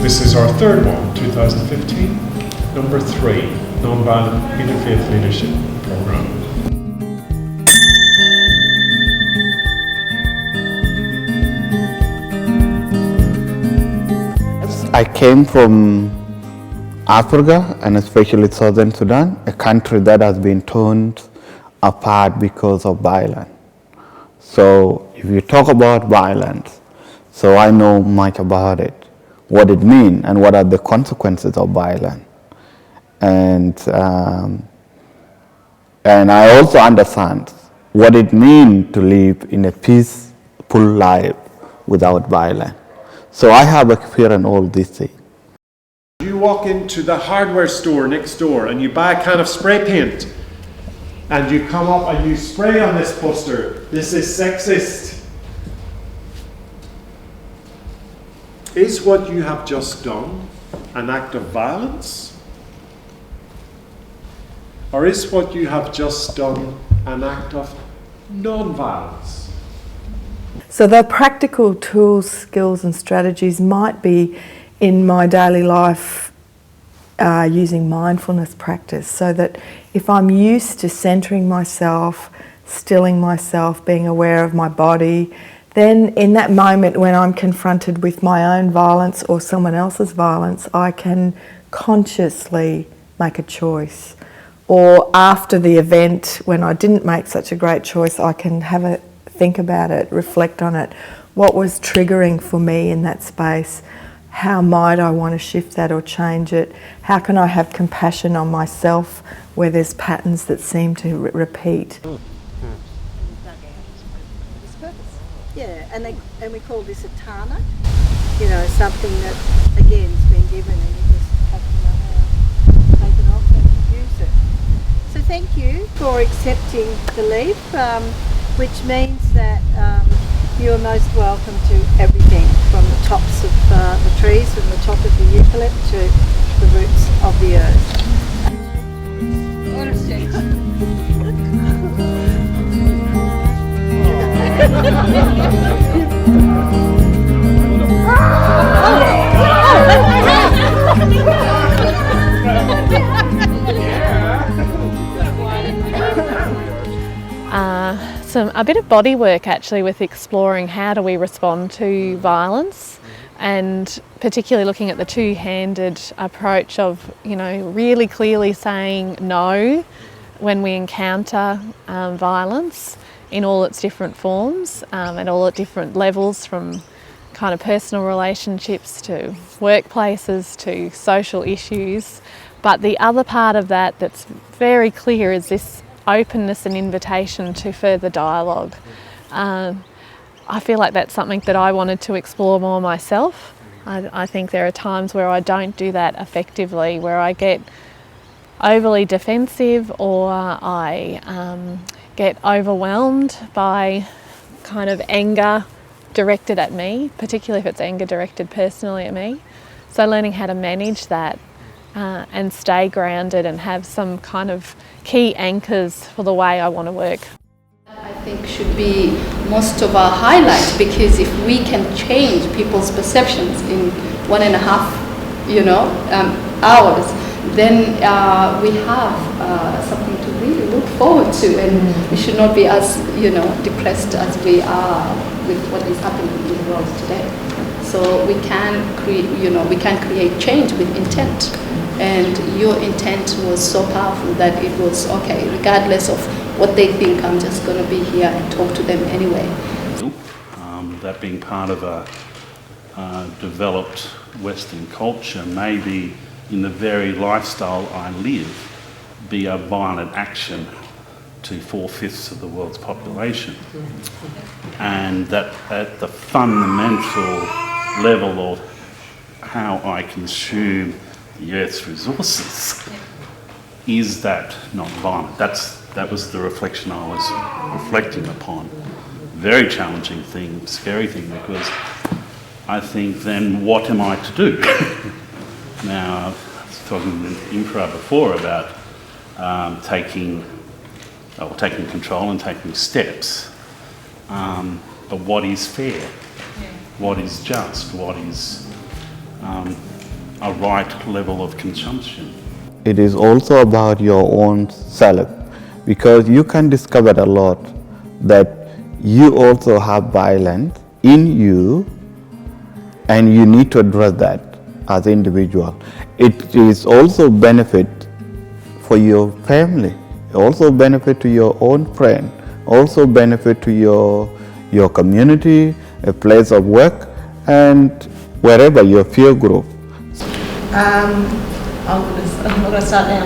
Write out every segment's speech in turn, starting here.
This is our third one, 2015. Number 3, Nonviolent Interfaith Leadership Program. I came from Africa, and especially Southern Sudan, a country that has been torn apart because of violence. So if you talk about violence, so I know much about it, what it means and what are the consequences of violence. And I also understand what it means to live in a peaceful life without violence. So I have experienced all these things. You walk into the hardware store next door and you buy a can of spray paint and you come up and you spray on this poster, "This is sexist." Is what you have just done an act of violence? Or is what you have just done an act of non-violence? So the practical tools, skills and strategies might be in my daily life using mindfulness practice, so that if I'm used to centering myself, stilling myself, being aware of my body, then in that moment when I'm confronted with my own violence or someone else's violence, I can consciously make a choice. Or after the event, when I didn't make such a great choice, I can have a think about it, reflect on it. What was triggering for me in that space? How might I want to shift that or change it? How can I have compassion on myself where there's patterns that seem to repeat? Yeah, and we call this a tana, you know, something that again has been given and you just have to know how to take it off and use it. So thank you for accepting the leaf, which means that you are most welcome to everything, from the tops of the trees, from the top of the eucalypt to the roots of the earth. So a bit of body work actually with exploring how do we respond to violence, and particularly looking at the two-handed approach of, you know, really clearly saying no when we encounter violence in all its different forms and all at different levels, from kind of personal relationships to workplaces to social issues. But the other part of that that's very clear is this openness and invitation to further dialogue. I feel like that's something that I wanted to explore more myself. I think there are times where I don't do that effectively, where I get overly defensive or I get overwhelmed by kind of anger directed at me, particularly if it's anger directed personally at me. So learning how to manage that and stay grounded and have some kind of key anchors for the way I want to work. I think should be most of our highlight, because if we can change people's perceptions in 1.5 hours, then we have something to really look forward to, and we should not be as depressed as we are with what is happening in the world today. So we can create change with intent. And your intent was so powerful that it was okay, regardless of what they think, I'm just going to be here and talk to them anyway. That being part of a developed Western culture, maybe in the very lifestyle I live, be a violent action to 4/5 of the world's population. And that at the fundamental level of how I consume the Earth's resources, is that not violent? That was the reflection I was reflecting upon. Very challenging thing, scary thing, because I think then what am I to do? Now, I was talking in Improv before about taking control and taking steps. But what is fair? What is just? What is a right level of consumption. It is also about your own self, because you can discover a lot that you also have violence in you, and you need to address that as an individual. It is also benefit for your family, also benefit to your own friend, also benefit to your community, a place of work, and wherever your peer group. I'm not going to start now.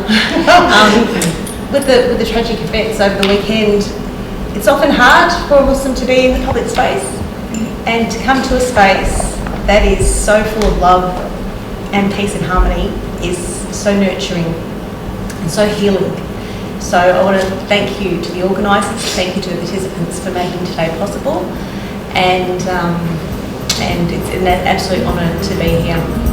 With the tragic events over the weekend, it's often hard for a Muslim to be in the public space, and to come to a space that is so full of love and peace and harmony is so nurturing and so healing. So I want to thank you to the organisers, thank you to the participants for making today possible, and it's an absolute honour to be here.